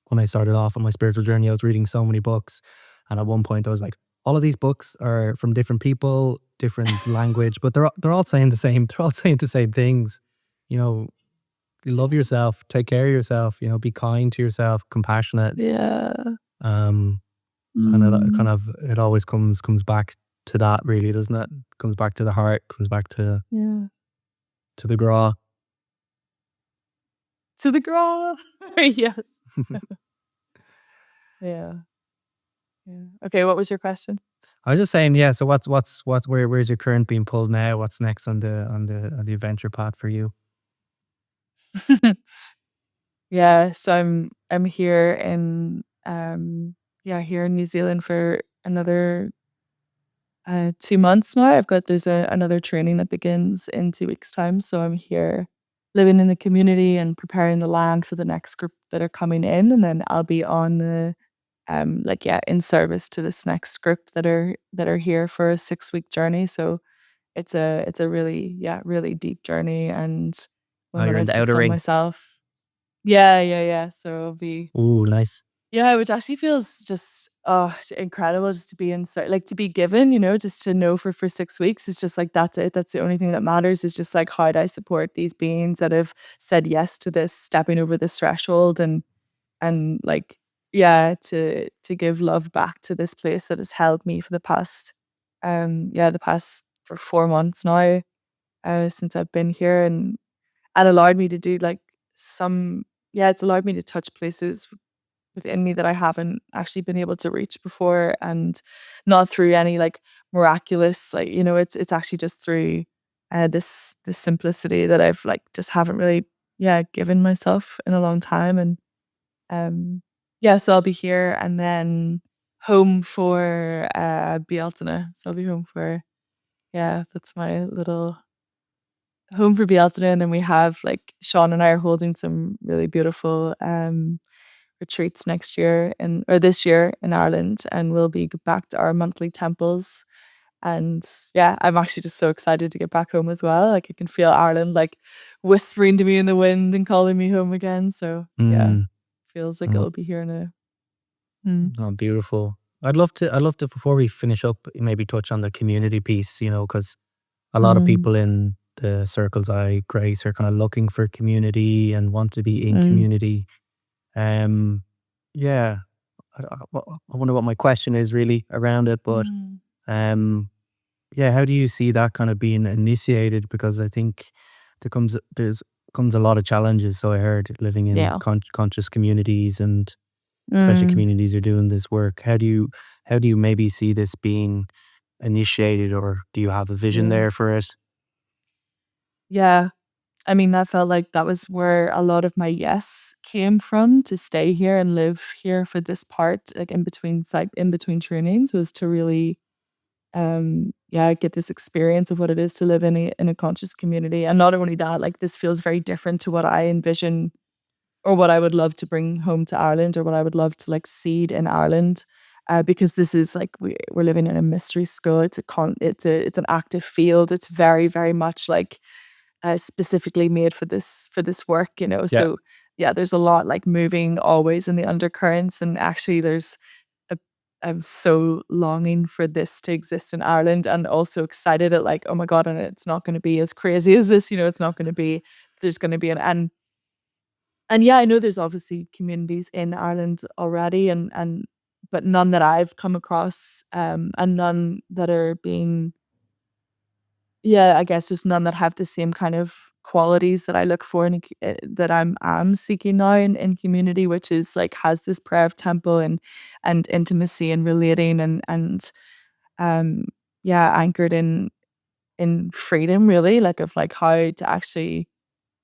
when I started off on my spiritual journey, I was reading so many books. And at one point I was like, all of these books are from different people, different language, but they're all saying the same, they're all saying the same things. You know, you love yourself, take care of yourself, be kind to yourself, compassionate. Yeah. Um, and it Mm. kind of it always comes back to that really, doesn't it? Comes back to the heart, comes back Yeah. to the graw. To the grave. Yes. Yeah. Yeah. Okay, what was your question? I was just saying, yeah. So where's your current being pulled now? What's next on the adventure path for you? Yeah, so I'm here in yeah, here in New Zealand for another 2 months now. There's another training that begins in 2 weeks' time. So I'm here living in the community and preparing the land for the next group that are coming in. And then I'll be on the like yeah, in service to this next group that are here for a 6 week journey. So it's a really, yeah, really deep journey and Oh, one that you're in I've the just outer done ring. myself. Yeah, yeah, yeah. So it'll be Ooh, nice. yeah, which actually feels just, oh, incredible just to be like, to be given, just to know for 6 weeks. It's just like, that's it. That's the only thing that matters is just like, how do I support these beings that have said yes to this, stepping over this threshold and like, yeah, to give love back to this place that has held me for the past, yeah, the past for 4 months now, since I've been here and allowed me to do like some, yeah, it's allowed me to touch places within me that I haven't actually been able to reach before and not through any like miraculous like it's actually just through this simplicity that I've like just haven't really yeah given myself in a long time and yeah, so I'll be here and then home for Bealtaine. So I'll be home for yeah, that's my little home for Bealtaine and then we have like Sean and I are holding some really beautiful retreats next year in or this year in Ireland, and we'll be back to our monthly temples. And yeah, I'm actually just so excited to get back home as well. Like I can feel Ireland like whispering to me in the wind and calling me home again. So yeah, Mm, feels like oh, it'll be here in a mm. oh, beautiful. I'd love to, before we finish up, maybe touch on the community piece, because a lot of Mm. people in the circles I grace are kind of looking for community and want to be in Mm. community. Um, yeah, I wonder what my question is really around it, but Mm. um, yeah, how do you see that kind of being initiated? Because I think there's comes a lot of challenges. So I heard living in Yeah. conscious communities and especially Mm. communities are doing this work. How do you maybe see this being initiated, or do you have a vision Yeah. there for it? Yeah. I mean, that felt like that was where a lot of my yes came from to stay here and live here for this part, like in between trainings was to really yeah, get this experience of what it is to live in a conscious community. And not only that, like this feels very different to what I envision or what I would love to bring home to Ireland or what I would love to like seed in Ireland. Because this is like we're living in a mystery school. It's an active field. It's very, very much like specifically made for this work. Yeah. So yeah, there's a lot like moving always in the undercurrents, and actually there's a, I'm so longing for this to exist in Ireland, and also excited at like oh my god, and it's not going to be as crazy as this. It's not going to be. There's going to be and yeah, I know there's obviously communities in Ireland already, and but none that I've come across, and none that are being yeah, I guess just none that have the same kind of qualities that I look for in that I'm seeking now in community, which is like has this prayer of temple and intimacy and relating and um yeah, anchored in freedom really, like of like how to actually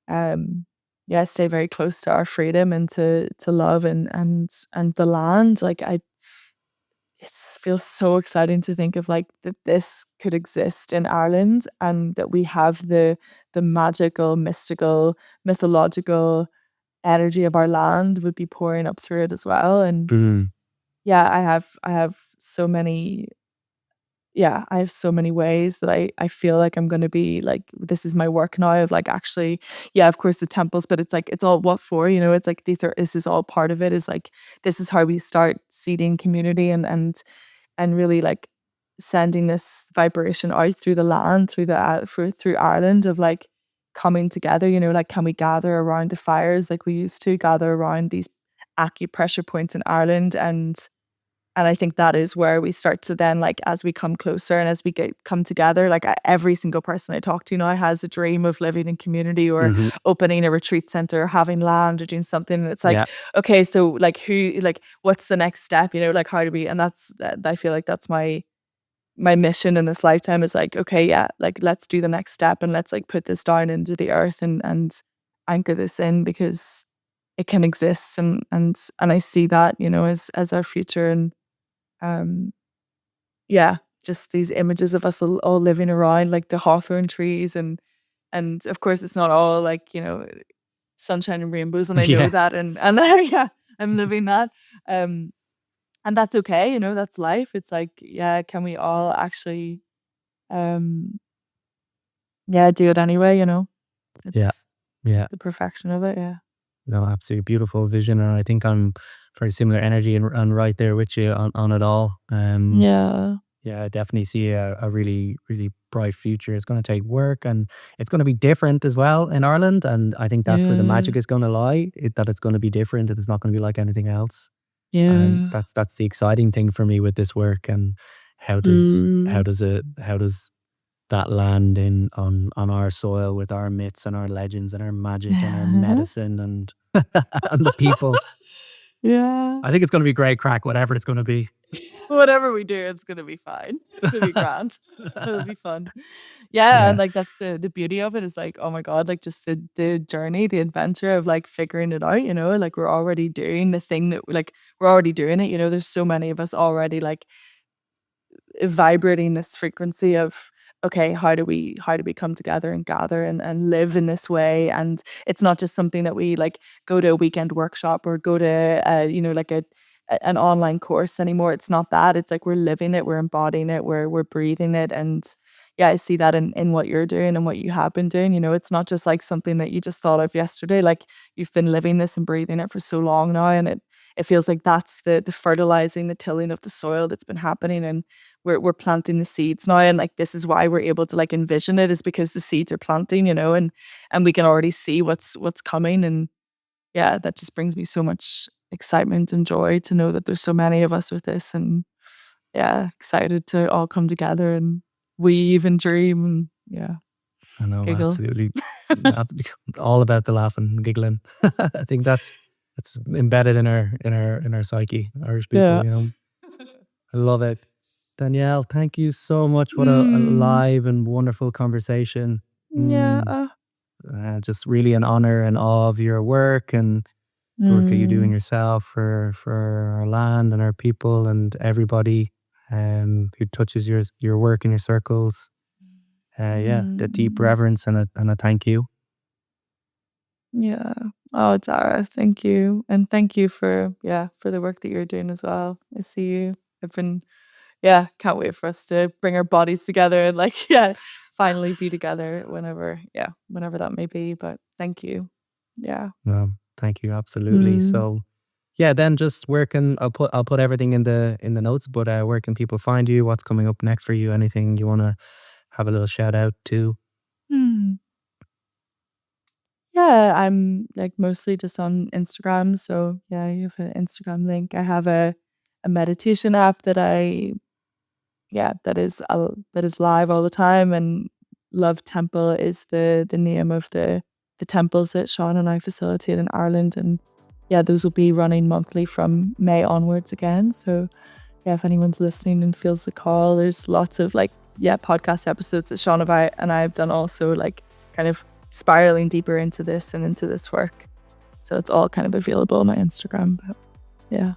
um yeah, stay very close to our freedom and to love and the land. Like it feels so exciting to think of like that this could exist in Ireland and that we have the magical, mystical, mythological energy of our land would be pouring up through it as well. And Mm. yeah, I have so many yeah, I have so many ways that I feel like I'm gonna be like, this is my work now of like actually, yeah, of course the temples, but it's like it's all what for, you know? It's like this is all part of it is like this is how we start seeding community and really like sending this vibration out through the land, through through Ireland of like coming together, you know, like can we gather around the fires like we used to gather around these acupressure points in Ireland and I think that is where we start to then, like, as we come closer and as we come together, like every single person I talk to now has a dream of living in community or Hmm. opening a retreat center, or having land or doing something. And it's Yeah. like, okay, so like what's the next step? You know, like how do we? And I feel like that's my mission in this lifetime is like, okay, yeah, like let's do the next step and let's like put this down into the earth and anchor this in because it can exist and I see that, you know, as our future and um, yeah, just these images of us all living around like the hawthorn trees and of course it's not all like, you know, sunshine and rainbows and I know Yeah. that and yeah, I'm living that. Um, and that's okay, you know, that's life. It's like, yeah, can we all actually um yeah, do it anyway, you know? Yeah. It's Yeah. the perfection of it, yeah. No, absolutely beautiful vision, and I think I'm very similar energy and right there with you on it all. Yeah. Yeah, I definitely see a really, really bright future. It's going to take work and it's going to be different as well in Ireland. And I think that's where the Yeah. magic is going to lie, that it's going to be different. It's not going to be like anything else. And Yeah. that's the exciting thing for me with this work. And Mm. how does that land on our soil with our myths and our legends and our magic and our medicine and and the people. Yeah. I think it's going to be great crack, whatever it's going to be. Whatever we do, it's gonna be fine. It's gonna be grand. It'll be fun. Yeah, and Yeah. like that's the beauty of it is like, oh my god, like just the journey, the adventure of like figuring it out, you know, like we're already doing the thing that like we're already doing it, you know, there's so many of us already like vibrating this frequency of okay, how do we come together and gather and live in this way? And it's not just something that we like go to a weekend workshop or go to you know, like an online course anymore. It's not that. It's like we're living it, we're embodying it, we're breathing it. And yeah, I see that in what you're doing and what you have been doing. You know, it's not just like something that you just thought of yesterday. Like you've been living this and breathing it for so long now. And it feels like that's the fertilizing, the tilling of the soil that's been happening. And we're planting the seeds now and like this is why we're able to like envision it is because the seeds are planting, you know, and we can already see what's coming and yeah, that just brings me so much excitement and joy to know that there's so many of us with this and yeah, excited to all come together and weave and dream and yeah, I know, giggle. absolutely. Ab- All about the laughing and giggling. I think that's embedded in our psyche, Irish people, Yeah. you know. I love it. Danielle, thank you so much. What a Mm, live and wonderful conversation. yeah. Mm, just really an honor and awe of your work and the work that you're doing Mm, yourself for our land and our people and everybody who touches your work and your circles. Yeah, the deep mm. reverence and a thank you. Yeah. Oh, Dara, thank you. And thank you for, yeah, for the work that you're doing as well. I see you. I've been, yeah, can't wait for us to bring our bodies together and like, yeah, finally be together whenever, yeah, whenever that may be. But thank you. Yeah. Thank you, absolutely. Mm. So, yeah, then just where can I'll put everything in the notes, but where can people find you? What's coming up next for you? Anything you want to have a little shout out to? Hmm. Yeah, I'm like mostly just on Instagram. So yeah, you have an Instagram link. I have a meditation app that I yeah, that is live all the time, and Love Temple is the name of the temples that Sean and I facilitate in Ireland, and yeah, those will be running monthly from May onwards again. So yeah, if anyone's listening and feels the call, there's lots of like yeah podcast episodes that Sean and I have done also like kind of spiraling deeper into this and into this work. So it's all kind of available on my Instagram. But yeah.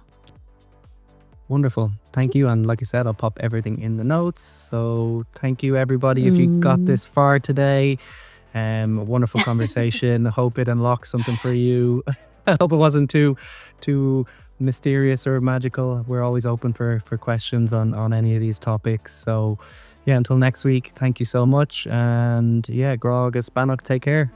Wonderful. Thank you. And like I said, I'll pop everything in the notes. So thank you, everybody, if you got this far today. A wonderful conversation. I hope it unlocks something for you. I hope it wasn't too mysterious or magical. We're always open for questions on any of these topics. So yeah, until next week, thank you so much. And yeah, Grog Spannock, take care.